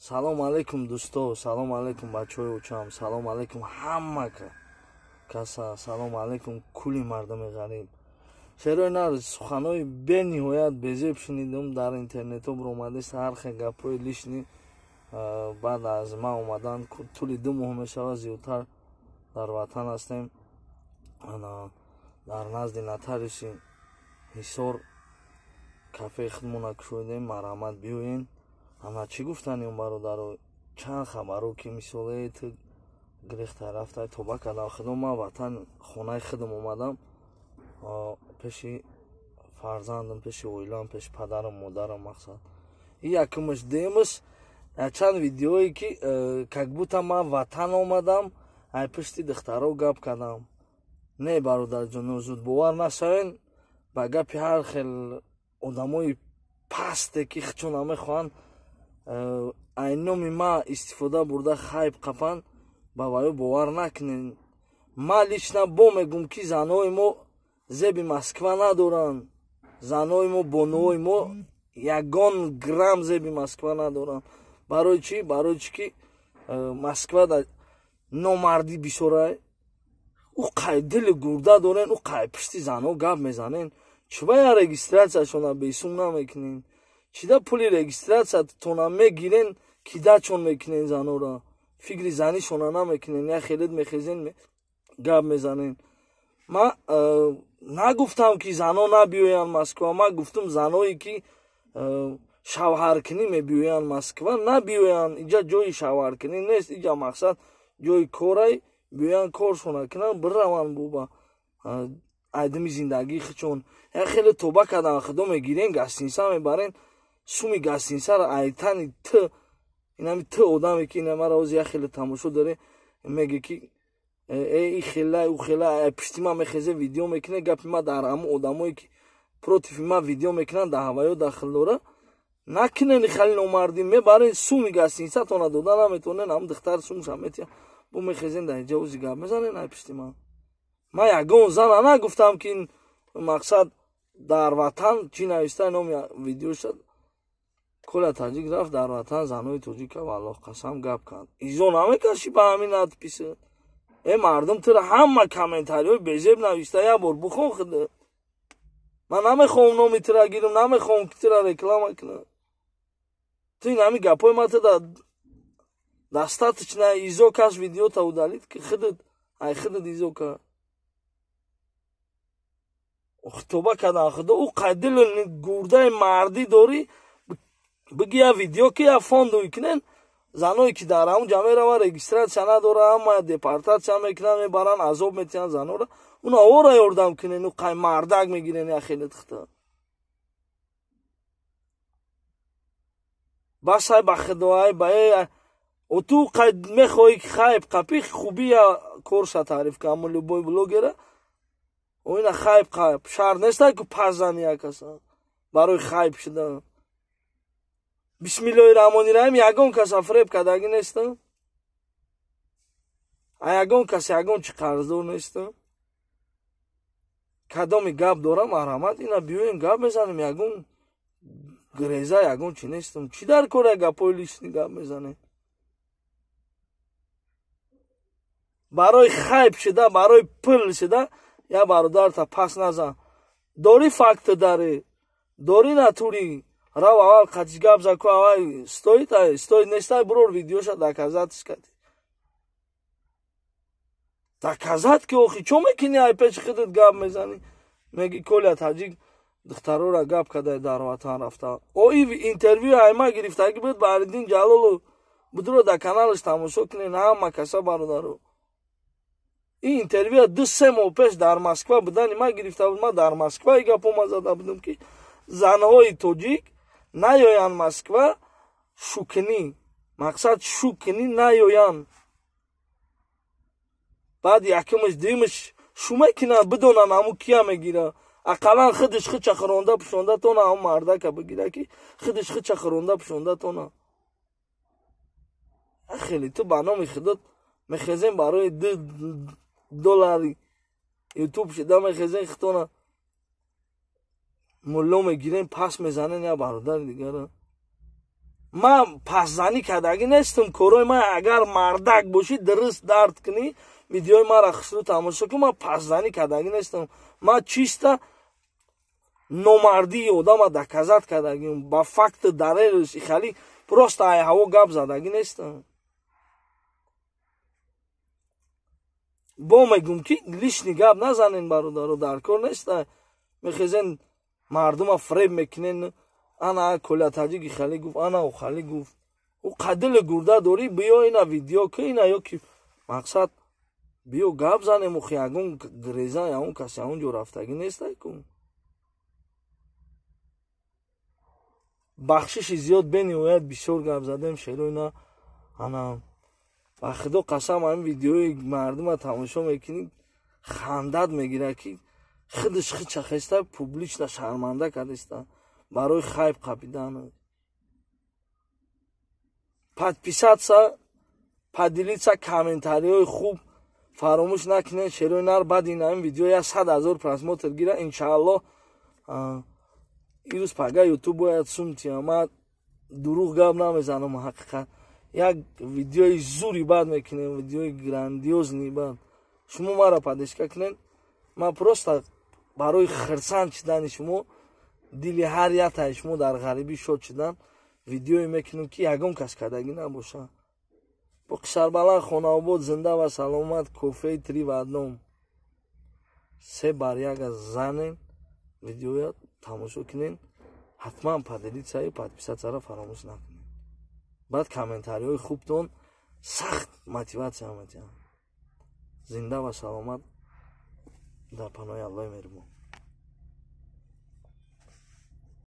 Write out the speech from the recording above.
Салом алейкум дӯсто, салом алейкум бачаҳои учам, салом алейкум ҳама каса, салом алейкум кулли мардами ғариб. Шерои нарз суханои бениҳоят безеб шунидум дар интернетҳо биромадист, ҳар хел гапҳои лишни баъд аз ман омадан тӯли 2 моҳ мешавад зиёдтар дар ватан ҳастем. Дар назди нотариуси ҳисор кафеи худмона кушодем, марҳамат биёен. Ана чӣ гуфтанем бародаро, чанд хабаро ки мисоле ту гирехта рафтай тоба кардам худом ман ватан хонаи худам омадам, пеши фарзандам, пеши оилам, пеши падарам, модарам мақсад. И якумаш демаш чанд видеое ки как будто ман ватан омадам, ай пишти духтаро гап кардам. Не бародарҷон, зуд бовар нашавен ба гапи ҳар хел одамои пасте ки хичо намехоҳанд айноми ма истифода бурда хайб қапан, ба ваё бовар накунен. Ма лично бо мегум ки занои мо зеби Москва надоранд, занои мо бонуои мо ягон грамм зеби Москва надоранд. Барои чӣ? Барои чӣ ки Москва да номардӣ бисёрай, ӯ қай дили гурда дорен, ӯ қай пишти занҳо гап мезанен. чӯба я регистратсияшона бесум намекунен, чида пули регистратсиятона мегирен, кидачон мекунен занора, фикри занишона намекунен, я хелид мехезен гап мезанен. Ма нагуфтам ки занҳо набиёянд Москва, ма гуфтам занҳое ки шавҳаркунӣ мебиёянд Москва набиёянд. инҷа ҷои шавҳаркунӣ нест, инҷа мақсад ҷои корай, биёянд коршона кунанд, бираванд буба айдами зиндагии хичон. Я хеле тоба кардам худо мегирен, гостиница мебарен, суми гостиницаро айтани т инами т одаме ки инамара оз я хеле тамошо доре меге ки и хелай у хелай пишти ма мехезе видео мекуне, гапи ма дар ҳамон одамое ки против ма видео мекунанд дар ҳаваё дахил дора накунен. хали номардӣ мебарен, суми гостиницатона дода наметавонен, ҳам духтар сумша метия бо мехезен дар инҷа ози гап мезанен. ай пишти ма ягон зана нагуфтам ки мақсад дар ватан чӣ нависта номи видео шуд. коля таҷик рафт дар ватан занои тоҷика валлоҳ қасам гап кард. изо намекашӣ ба ҳамин надписи мардум тура ҳама комментариҳои безеб нависта. я бор бухон худ ман намехоҳам номи тура гирам, намехоҳам ки тура реклама кунам. ту ин ҳами гапҳои ма ту достаточно изо каш видеота удалид ки худат ай худат изо кард. тоба кардам худо, ӯ қайдил гурдаи мардӣ дорӣ, биги я видео ки я фондои кунен, заное ки дар ҳамунҷа мераванд, регистратсия надоранд, ҳама депортатсия мекунанд, мебаранд, азоб метиҳанд занора, уна овора ёрдам кунен, ӯ қай мардак мегирен я хеле тухта. бас ай ба худо ай ба ту қай мехоҳӣ ки хайб қапӣ, хубӣ я корша таъриф кам любой блогера ина хайб қап шар нестай ку пас зани якаса барои хайб шуда. бисмиллоҳи раҳмони раҳим ягон каса фреб кардагӣ неста, ягон кас ягон чи қарздор неста. кадоми гап дора марҳамат, ина биёем гап мезанем, ягон греза ягон чи нестам. чӣ дар кора гапҳои лишни гап мезанем? барои хайб шуда, барои пул шуда я бародарта пас назан. дори факт даре, дори натури рав аввал қатиш гап заку аввал стоит нестай бурор видеоша доказатиш кади. доказат ки охи чо мекини ай пеши худат гап мезани? меги коля таҷик духтарора гап кадай дар ватан рафта. и интервью айма гирифтагӣ буд Баҳриддин Ҷалолу будро дар каналаш тамошо кунен ҳама каса бародаро. ин интервью 2-3 моҳ пеш дар Москва будани ма гирифта буд. ма дар Москва и гапома зада будам ки занҳои тоҷик наёянд Москва шукунӣ, мақсад шукунӣ наёянд. баъд якумаш дуюмаш шуме кунад бидонанд ҳаму кия мегира. ақаллан худаш худ чахаронда пушондатона ҳам мардака бигира ки худаш худ чахаронда пушондатона. хеле ту ба номи худот мехезем барои $2 ютуб шуда мехезен хитона мулло мегирен пас мезанен я бародари дигара. ман пасзанӣ кардагӣ нестам. Корои ман агар мардак бошӣ дуруст дард кунӣ, видеои маро хусрӯ тамошо кун. Ман пасзанӣ кардагӣ нестам. Ман чиста номардии одама доказат кардагим. Ба факти дарерш ихали просто ай ҳаво гап задагӣ нестам. Бо мегум ки лишни гап назанен бародаро, дар кор неста. Мехезен мардума фреб мекунен. Ана колятаҷиги хали гуфт, ана ухали гуфт. У қадили гурда дорӣ, биё ина видео ки ина ё ки мақсад биё гап занем. Охи ягон греза ягон каси ягон ҷо рафтагӣ нестай ку. бахшиши зиёд бениҳоят бисёр гап задем. шеро ина ана ба худо қасам ҳамин видеои мардума тамошо мекунӣ, хандат мегира ки худаш худ чахеста публично шарманда кардаста барои хайп қапидан. подписаться, поделиться, комментариҳои хуб фаромӯш накунед. шерои нар баъди ин видео 100,000 просмотр гира. иншааллоҳ ирӯз пага ютуб бояд сумти. Ама дурӯғ гап намезанам. ҳақиқат як видеои зури бад мекунем, видеои грандиозни бад. шумо маро падишка кунед. ман просто барои хирсанд шудани шумо, дили ҳар ятаи шумо дар ғарибӣ шод шудан видеое мекунем ки ягон кас кардагӣ набоша. бо Қишарбаланд, Хонаобод зинда ва саломат. кофеи 3 в 1 3 бар 1 аз занен. видеоя тамошо кунен. ҳатман поделитсаи подписатсаро фаромӯш накунед. баъд комментариҳои хубтон сахт мотиватсия медиҳад. зинда ва саломат. дар паноҳи Аллоҳи меҳрубон.